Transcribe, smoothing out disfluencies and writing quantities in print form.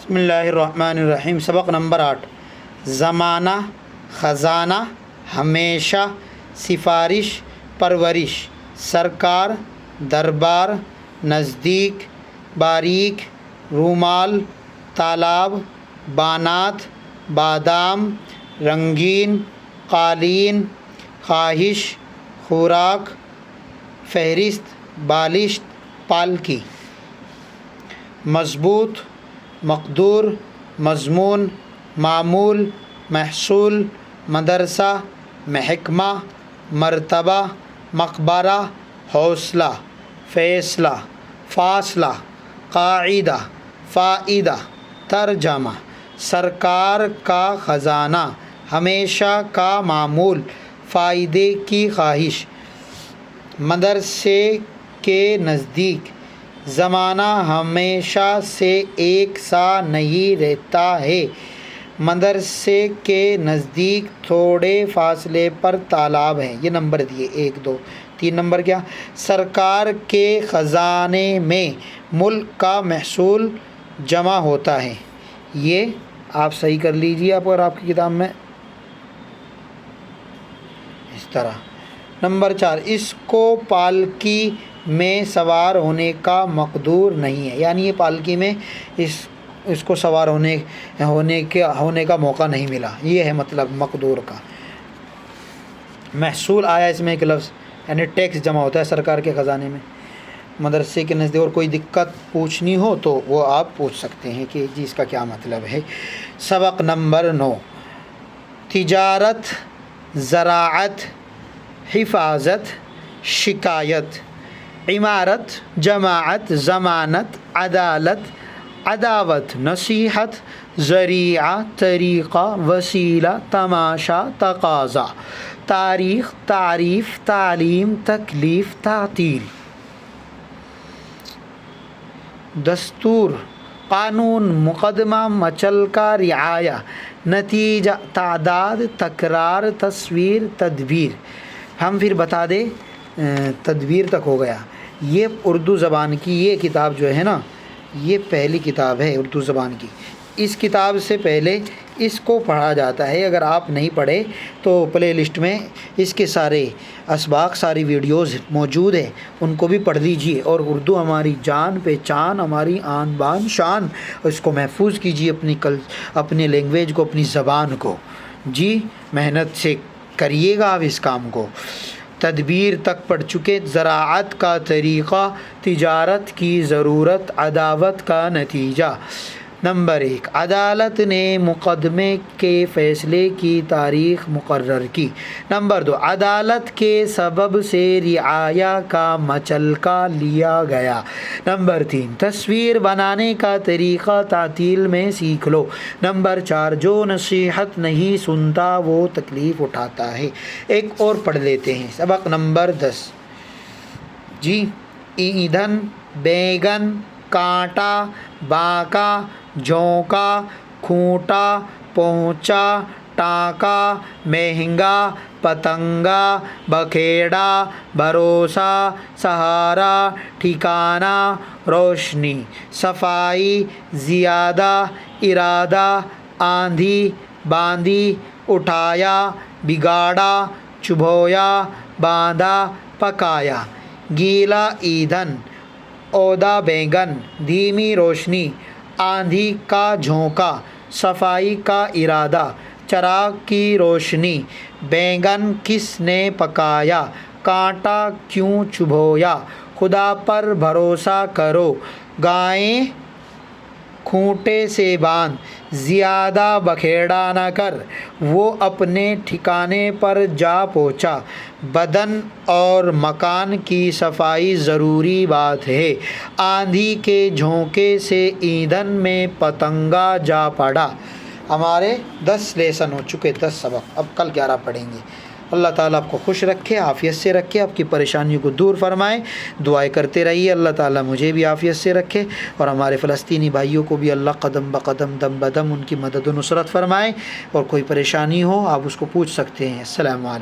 بسم اللہ الرحمن الرحیم۔ سبق نمبر 8۔ زمانہ، خزانہ، ہمیشہ، سفارش، پرورش، سرکار، دربار، نزدیک، باریک، رومال، تالاب، بانات، بادام، رنگین، قالین، خواہش، خوراک، فہرست، بالشت، پالکی۔ مضبوط، مقدور، مضمون، معمول، محصول، مدرسہ، محکمہ، مرتبہ، مقبرہ، حوصلہ، فیصلہ، فاصلہ، قاعدہ، فائدہ۔ ترجمہ: سرکار کا خزانہ، ہمیشہ کا معمول، فائدے کی خواہش، مدرسے کے نزدیک۔ زمانہ ہمیشہ سے ایک سا نہیں رہتا ہے، مدرسے کے نزدیک تھوڑے فاصلے پر تالاب ہے۔ یہ نمبر دیے 1 2 3 نمبر کیا؟ سرکار کے خزانے میں ملک کا محصول جمع ہوتا ہے۔ یہ آپ صحیح کر لیجیے اگر آپ کی کتاب میں اس طرح۔ نمبر 4، اس کو پالکی میں سوار ہونے کا مقدور نہیں ہے، یعنی یہ پالکی میں اس کو سوار ہونے کا موقع نہیں ملا، یہ ہے مطلب مقدور کا۔ محصول آیا اس میں ایک لفظ، یعنی ٹیکس جمع ہوتا ہے سرکار کے خزانے میں مدرسے کے نزدیک۔ اور کوئی دقت پوچھنی ہو تو وہ آپ پوچھ سکتے ہیں کہ جی اس کا کیا مطلب ہے۔ سبق نمبر 9۔ تجارت، زراعت، حفاظت، شکایت، عمارت، جماعت، ضمانت، عدالت، عداوت، نصیحت، ذریعہ، طریقہ، وسیلہ، تماشا، تقاضا، تاریخ، تعریف، تعلیم، تکلیف، تعطیل۔ دستور، قانون، مقدمہ، مچلکا، رعایا، نتیجہ، تعداد، تکرار، تصویر، تدبیر۔ ہم پھر بتا دیں تدبیر تک ہو گیا۔ یہ اردو زبان کی یہ کتاب جو ہے نا، یہ پہلی کتاب ہے اردو زبان کی۔ اس کتاب سے پہلے اس کو پڑھا جاتا ہے۔ اگر آپ نہیں پڑھے تو پلے لسٹ میں اس کے سارے اسباق، ساری ویڈیوز موجود ہیں، ان کو بھی پڑھ لیجئے۔ اور اردو ہماری جان پہچان، ہماری آن بان شان، اس کو محفوظ کیجئے، اپنے لینگویج کو، اپنی زبان کو۔ جی محنت سے کریے گا آپ اس کام کو۔ تدبیر تک پڑھ چکے۔ زراعت کا طریقہ، تجارت کی ضرورت، عداوت کا نتیجہ۔ نمبر 1، عدالت نے مقدمے کے فیصلے کی تاریخ مقرر کی۔ نمبر 2، عدالت کے سبب سے رعایا کا مچلکا لیا گیا۔ نمبر 3، تصویر بنانے کا طریقہ تعطیل میں سیکھ لو۔ نمبر 4، جو نصیحت نہیں سنتا وہ تکلیف اٹھاتا ہے۔ ایک اور پڑھ لیتے ہیں۔ سبق نمبر 10۔ جی، ایندھن، بیگن، کانٹا، باکا، جھونکا، کھوٹا، پونچا، ٹانکا، مہنگا، پتنگا، بکھیڑا، بھروسہ، سہارا، ٹھکانہ، روشنی، صفائی، زیادہ، ارادہ، آندھی، باندھی، اٹھایا، بگاڑا، چبھویا، باندھا، پکایا۔ گیلا ایندھن، عہدہ بیگن، دھیمی روشنی، آندھی کا جھونکا، صفائی کا ارادہ، چراغ کی روشنی۔ بیگن کس نے پکایا؟ کانٹا کیوں چبھویا؟ خدا پر بھروسہ کرو، گائیں کھوٹے سے باندھ، زیادہ بکھیڑا نہ کر، وہ اپنے ٹھکانے پر جا پہنچا۔ بدن اور مکان کی صفائی ضروری بات ہے۔ آندھی کے جھونکے سے ایندھن میں پتنگا جا پڑا۔ ہمارے 10 لیسن ہو چکے، 10 سبق، اب کل 11 پڑھیں گے۔ اللہ تعالیٰ آپ کو خوش رکھے، عافیت سے رکھے، آپ کی پریشانیوں کو دور فرمائے۔ دعائیں کرتے رہیے، اللہ تعالیٰ مجھے بھی عافیت سے رکھے، اور ہمارے فلسطینی بھائیوں کو بھی اللہ قدم بقدم، دم بدم ان کی مدد و نصرت فرمائے۔ اور کوئی پریشانی ہو آپ اس کو پوچھ سکتے ہیں۔ السلام علیکم۔